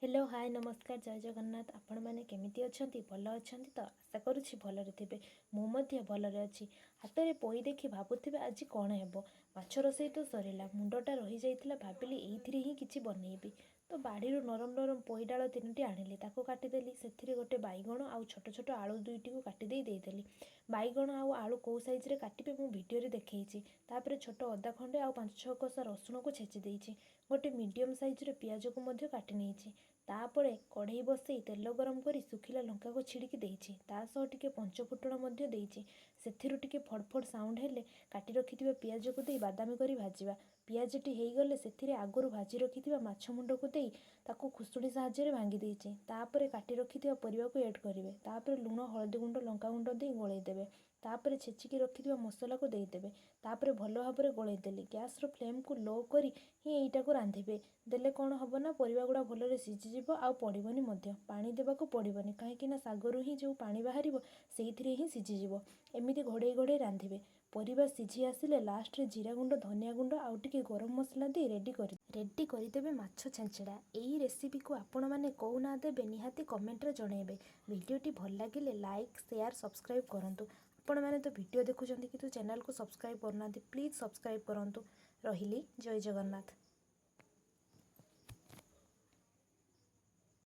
Hello hi नमस्कार जय जगन्नाथ आपण मैंने केमिति अछंती भल अछंती तो आशा करुछि भलरे थिबे मु मध्य भलरे अछि हातरे पोई देखि भाबुथिबे आज कोन हेबो माछ रोसई तो सरीला मुंडटा रही जाइतिला भाबिली एइथिरे ही किछि बनेइबी तो बाड़ीरू नरम नरम पोई डाल तीनोटी आनिली ताको काटिदेली सेथिरे गोटे बैगण आउ छोट छोट आलू दुईटी को काटी देदेली बैगण आउ आलू कौ साइज रे काटिबे मु वीडियो रे देखैछि तापरे छोट अदा खंडे आउ 5-6 कसा रसुण को छेचि देइछि गोटे मीडियम साइज रे पियाज को मध्य काटी नेइछि तापरे कढ़ई बसई तेल गरम करी सुखिला लंका को छिड़की देइछि ता सह टिके पंचफुटण मध्य देइछि सेथिरु टिके फड़फड़ साउंड हेले काटी रखिथिबा पियाज को देई बादामी करी भाजिबा पियाजटी हेई गले सेथिरे आगुरु भाजी रखिथिबा माछ मुंड को देई ताकू खुसुड़ी साहाଯ୍ୟରେ भांगी देइछि तापरे काटी रखिथिबा परिबा को ऐड करिवे तापरे लूण हळदी गुंड लंका गुंड देई गोळेई देबे तापरे छेचिकी रखिथिबा मसला को देई देबे तापरे भलो भाबरे गोळेई देली गैस रो फ्लेम को लो करी ही एइटा को रांधिबे देले कोन हबो ना परिबा गुडा भलोरे सिझी जिवो आ पड़िबोनी मध्य पानी देबाको पड़िबोनी काहेकि ना सागरु ही जो पानी बाहरिबो सेइथिरे ही सिझी जिवो एमिति घोड़ेई घोड़ेई रांधिबे परिबा सिझी आसिले लास्ट रे जीरा गुंड धनिया गुंड आउ टिके गरम मसला दे रेडी करिदेबे माछ छेंचड़ा एही रेसिपी को आपण माने को ना देबे निहाती कमेंट रे जणेबे वीडियोटी भल लागिले लाइक शेयर सब्सक्राइब करंतु आपण माने तो वीडियो देखुचंती किंतु चैनल को सब्सक्राइब करनांती प्लीज सब्सक्राइब करंतु रहिली जय जगन्नाथ।